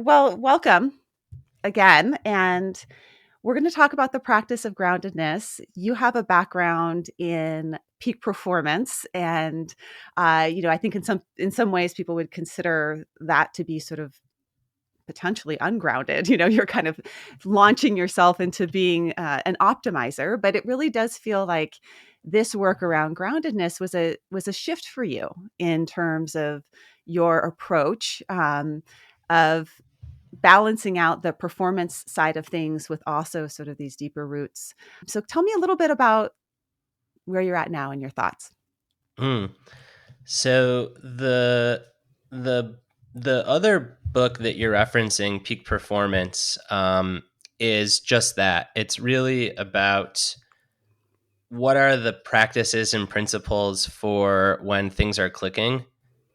Well, welcome again. And we're going to talk about the practice of groundedness. You have a background in peak performance, and I think in some ways people would consider that to be sort of potentially ungrounded. You're kind of launching yourself into being an optimizer, but it really does feel like this work around groundedness was a shift for you in terms of your approach of balancing out the performance side of things with also sort of these deeper roots. So tell me a little bit about where you're at now and your thoughts. Mm. So the other book that you're referencing, Peak Performance, is just that. It's really about what are the practices and principles for when things are clicking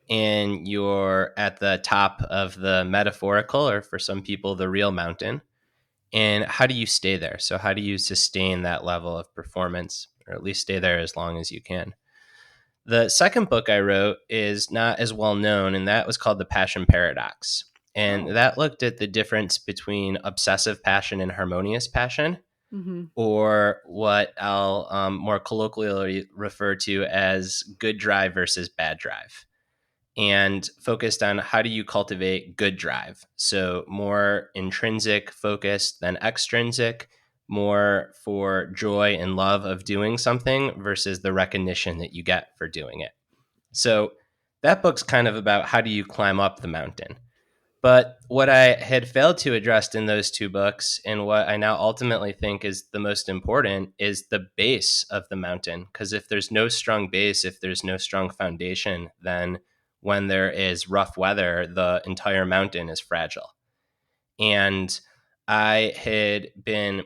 and you're at the top of the metaphorical, or for some people, the real mountain. And how do you stay there? So how do you sustain that level of performance, or at least stay there as long as you can? The second book I wrote is not as well known, and that was called The Passion Paradox. And Oh. that looked at the difference between obsessive passion and harmonious passion, Mm-hmm. or what I'll more colloquially refer to as good drive versus bad drive, and focused on how do you cultivate good drive. So more intrinsic focused than extrinsic, more for joy and love of doing something versus the recognition that you get for doing it. So that book's kind of about how do you climb up the mountain. But what I had failed to address in those two books, and what I now ultimately think is the most important, is the base of the mountain. Because if there's no strong base, if there's no strong foundation, then when there is rough weather, the entire mountain is fragile. And I had been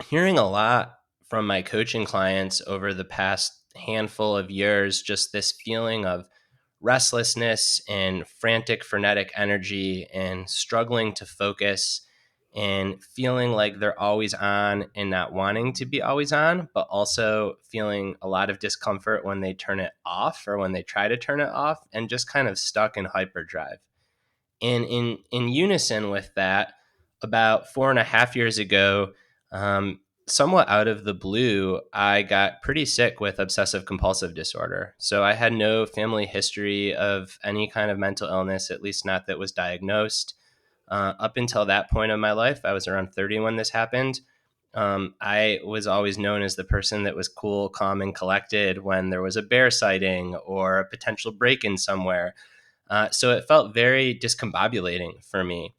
hearing a lot from my coaching clients over the past handful of years, just this feeling of restlessness and frantic, frenetic energy and struggling to focus and feeling like they're always on and not wanting to be always on, but also feeling a lot of discomfort when they turn it off or when they try to turn it off, and just kind of stuck in hyperdrive. And in unison with that, about 4.5 years ago, somewhat out of the blue, I got pretty sick with obsessive compulsive disorder. So I had no family history of any kind of mental illness, at least not that was diagnosed. Up until that point of my life, I was around 30 when this happened. I was always known as the person that was cool, calm, and collected when there was a bear sighting or a potential break in somewhere. So it felt very discombobulating for me.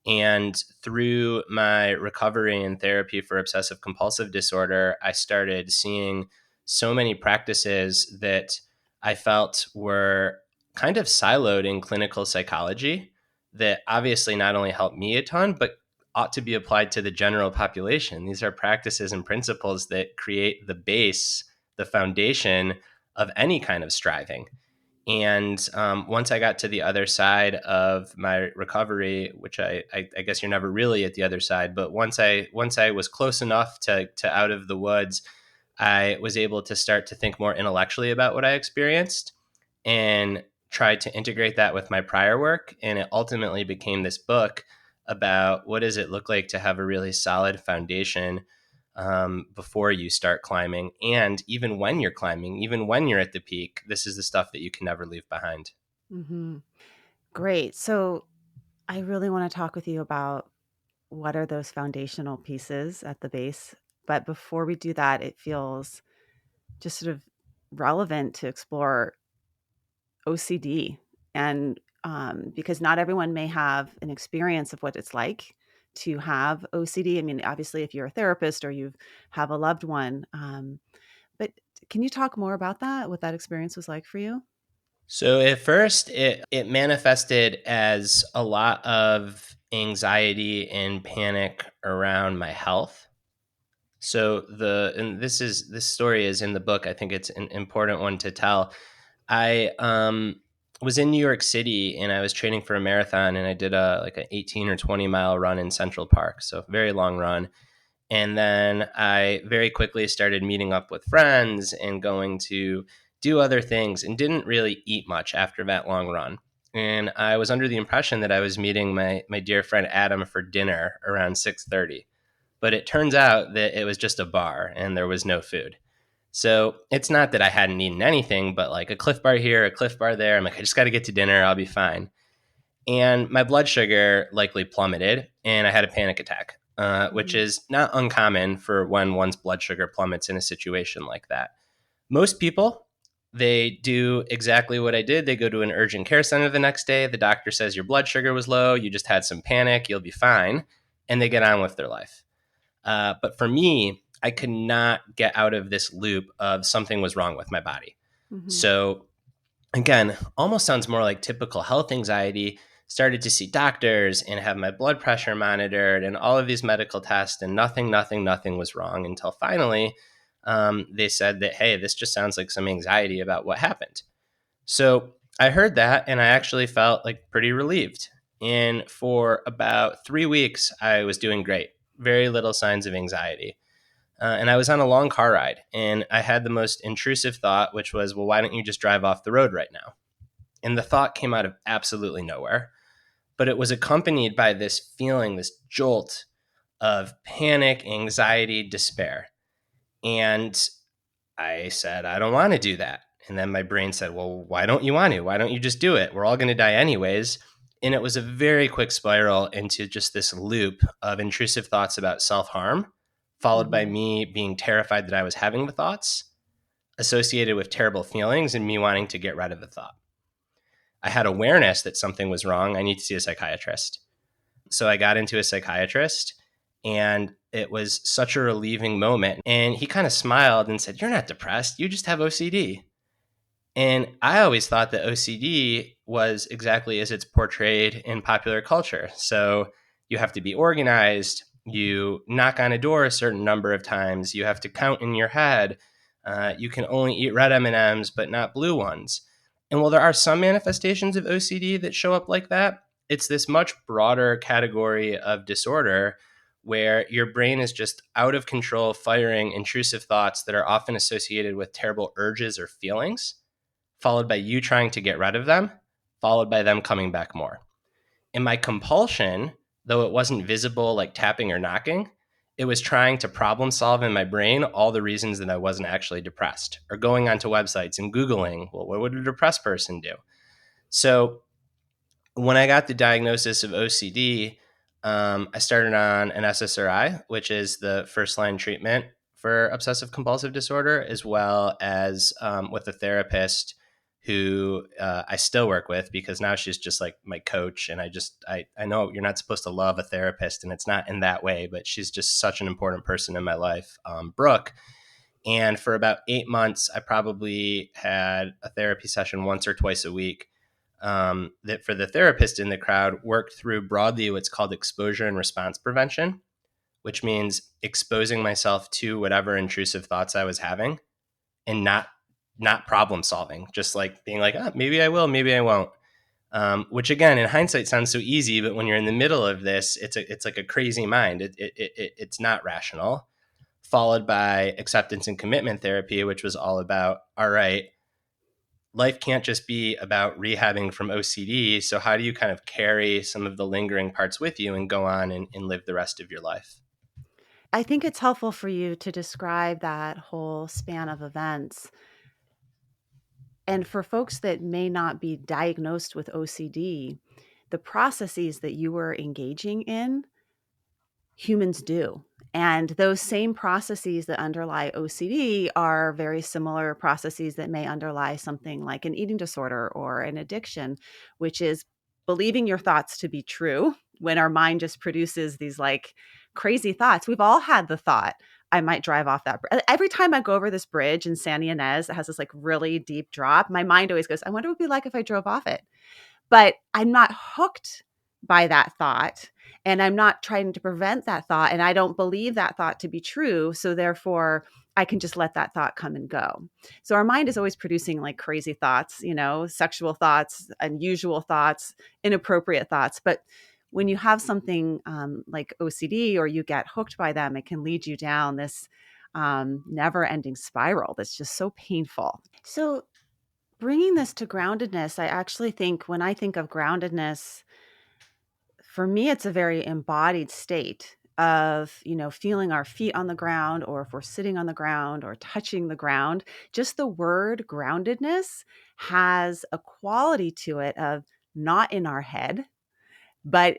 And through my recovery and therapy for obsessive compulsive disorder, I started seeing so many practices that I felt were kind of siloed in clinical psychology that obviously not only helped me a ton, but ought to be applied to the general population. These are practices and principles that create the base, the foundation of any kind of striving. And once I got to the other side of my recovery, which I guess you're never really at the other side, but once I was close enough to out of the woods, I was able to start to think more intellectually about what I experienced and tried to integrate that with my prior work. And it ultimately became this book about what does it look like to have a really solid foundation before you start climbing. And even when you're climbing, even when you're at the peak, this is the stuff that you can never leave behind. Mm-hmm. Great. So I really want to talk with you about what are those foundational pieces at the base. But before we do that, it feels just sort of relevant to explore OCD. And because not everyone may have an experience of what it's like to have OCD. I mean, obviously, if you're a therapist or you have a loved one, but can you talk more about that, what that experience was like for you? So at first, it manifested as a lot of anxiety and panic around my health. So this story is in the book. I think it's an important one to tell. I was in New York City and I was training for a marathon, and I did a like an 18 or 20 mile run in Central Park, so very long run. And then I very quickly started meeting up with friends and going to do other things, and didn't really eat much after that long run. and I was under the impression that I was meeting my dear friend Adam for dinner around 6:30. But it turns out that it was just a bar and there was no food. So it's not that I hadn't eaten anything, but like a Cliff Bar here, a Cliff Bar there. I'm like, I just got to get to dinner. I'll be fine. And my blood sugar likely plummeted, and I had a panic attack, which Mhm. is not uncommon for when one's blood sugar plummets in a situation like that. Most people, they do exactly what I did. They go to an urgent care center the next day. The doctor says your blood sugar was low. You just had some panic. You'll be fine. And they get on with their life. But for me, I could not get out of this loop of something was wrong with my body. Mhm. So again, almost sounds more like typical health anxiety. Started to see doctors and have my blood pressure monitored and all of these medical tests, and nothing was wrong until finally they said that, hey, this just sounds like some anxiety about what happened. So I heard that and I actually felt like pretty relieved. And for about 3 weeks, I was doing great, very little signs of anxiety. And I was on a long car ride and I had the most intrusive thought, which was, well, why don't you just drive off the road right now? And the thought came out of absolutely nowhere, but it was accompanied by this feeling, this jolt of panic, anxiety, despair. And I said, I don't want to do that. And then my brain said, well, why don't you want to? Why don't you just do it? We're all going to die anyways. And it was a very quick spiral into just this loop of intrusive thoughts about self harm, followed by Mhm. me being terrified that I was having the thoughts, associated with terrible feelings, and me wanting to get rid of the thought. I had awareness that something was wrong. I need to see a psychiatrist. So I got into a psychiatrist, and it was such a relieving moment. And he kind of smiled and said, you're not depressed. You just have OCD. And I always thought that OCD was exactly as it's portrayed in popular culture. So you have to be organized, you knock on a door a certain number of times, you have to count in your head, you can only eat red M&Ms but not blue ones. And while there are some manifestations of OCD that show up like that, it's this much broader category of disorder where your brain is just out of control, firing intrusive thoughts that are often associated with terrible urges or feelings, followed by you trying to get rid of them, followed by them coming back more. And my compulsion, though it wasn't visible like tapping or knocking, it was trying to problem solve in my brain all the reasons that I wasn't actually depressed, or going onto websites and Googling, well, what would a depressed person do? So when I got the diagnosis of OCD, I started on an SSRI, which is the first line treatment for obsessive compulsive disorder, as well as with a therapist who I still work with because now she's just like my coach. And I know you're not supposed to love a therapist, and it's not in that way, but she's just such an important person in my life, Brooke. And for about 8 months, I probably had a therapy session once or twice a week. That for the therapist in the crowd worked through broadly what's called exposure and response prevention, which means exposing myself to whatever intrusive thoughts I was having and not problem solving, just like being like, oh, maybe I will, maybe I won't. Which again, in hindsight, sounds so easy, but when you're in the middle of this, it's like a crazy mind. It's not rational. Followed by acceptance and commitment therapy, which was all about, all right, life can't just be about rehabbing from OCD. So how do you kind of carry some of the lingering parts with you and go on and live the rest of your life? I think it's helpful for you to describe that whole span of events. And for folks that may not be diagnosed with OCD, the processes that you were engaging in, humans do. And those same processes that underlie OCD are very similar processes that may underlie something like an eating disorder or an addiction, which is believing your thoughts to be true when our mind just produces these like crazy thoughts. We've all had the thought, I might drive off that. Every time I go over this bridge in San Ynez that has this like really deep drop, my mind always goes, I wonder what it would be like if I drove off it. But I'm not hooked by that thought, and I'm not trying to prevent that thought, and I don't believe that thought to be true, so therefore, I can just let that thought come and go. So our mind is always producing, like, crazy thoughts, sexual thoughts, unusual thoughts, inappropriate thoughts, but when you have something, like OCD or you get hooked by them, it can lead you down this, never-ending spiral that's just so painful. So bringing this to groundedness, I actually think when I think of groundedness, for me, it's a very embodied state of, feeling our feet on the ground, or if we're sitting on the ground or touching the ground. Just the word groundedness has a quality to it of not in our head, but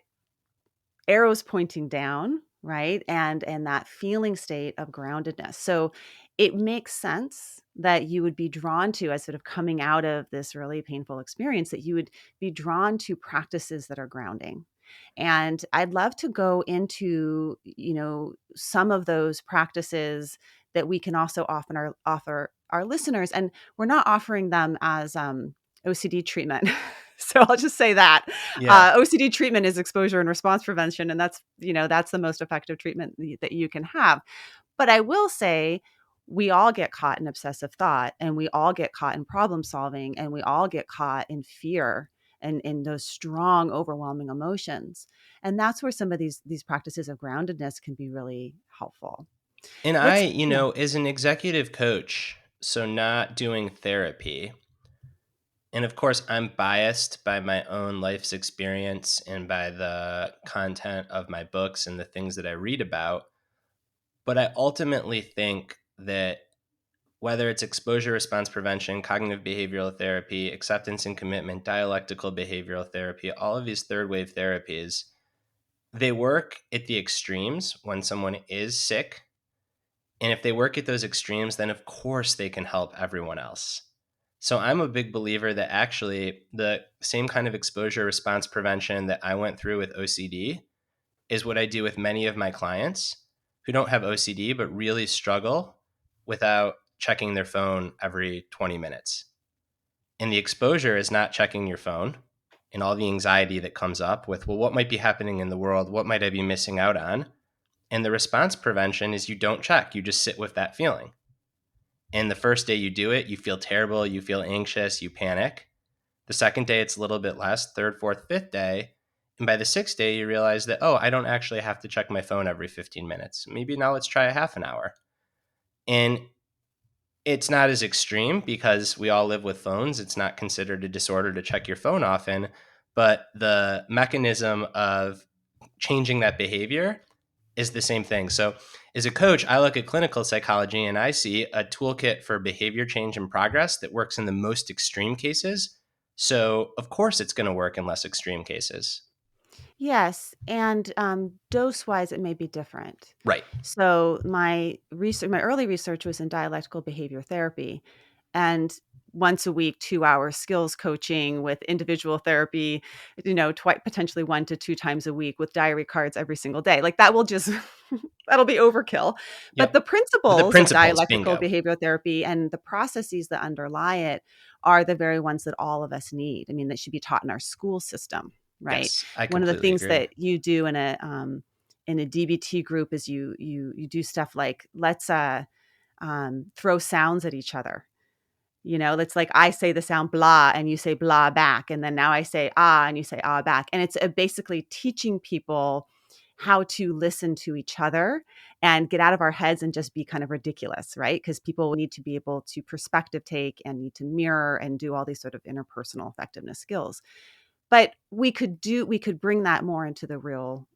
arrows pointing down, right? And that feeling state of groundedness. So it makes sense that you would be drawn to, as sort of coming out of this really painful experience, that you would be drawn to practices that are grounding. And I'd love to go into, some of those practices that we can also offer our listeners. And we're not offering them as OCD treatment. So I'll just say that Yeah. OCD treatment is exposure and response prevention, and that's the most effective treatment that you can have. But I will say, we all get caught in obsessive thought, and we all get caught in problem solving, and we all get caught in fear and in those strong, overwhelming emotions. And that's where some of these practices of groundedness can be really helpful. And Let's Yeah. as an executive coach, so not doing therapy, and of course, I'm biased by my own life's experience and by the content of my books and the things that I read about. But I ultimately think that whether it's exposure response prevention, cognitive behavioral therapy, acceptance and commitment, dialectical behavioral therapy, all of these third wave therapies, they work at the extremes when someone is sick. And if they work at those extremes, then of course they can help everyone else. So I'm a big believer that actually the same kind of exposure response prevention that I went through with OCD is what I do with many of my clients who don't have OCD but really struggle without checking their phone every 20 minutes. And the exposure is not checking your phone and all the anxiety that comes up with, well, what might be happening in the world? What might I be missing out on? And the response prevention is you don't check, you just sit with that feeling. And the first day you do it, you feel terrible, you feel anxious, you panic. The second day, it's a little bit less, third, fourth, fifth day. And by the sixth day, you realize that, oh, I don't actually have to check my phone every 15 minutes. Maybe now let's try a half an hour. And it's not as extreme because we all live with phones. It's not considered a disorder to check your phone often. But the mechanism of changing that behavior is the same thing. So, as a coach, I look at clinical psychology and I see a toolkit for behavior change and progress that works in the most extreme cases. So, of course, it's going to work in less extreme cases. Yes, and dose-wise, it may be different. Right. So my early research was in dialectical behavior therapy, and once a week, 2 hours skills coaching with individual therapy, potentially 1 to 2 times a week with diary cards every single day. Like that will just that'll be overkill. But the Yep. But the principles of principles, dialectical bingo. behavioral therapy and the processes that underlie it are the very ones that all of us need. I mean, that should be taught in our school system, right? Yes, I One of the completely things agree. that you do in a DBT group is you do stuff like, let's throw sounds at each other. It's like I say the sound blah and you say blah back, and then now I say ah and you say ah back, and it's basically teaching people how to listen to each other and get out of our heads and just be kind of ridiculous, right? Because people need to be able to perspective take and need to mirror and do all these sort of interpersonal effectiveness skills. But we could bring that more into the real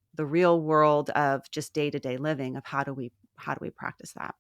world of just day-to-day living of how do we practice that.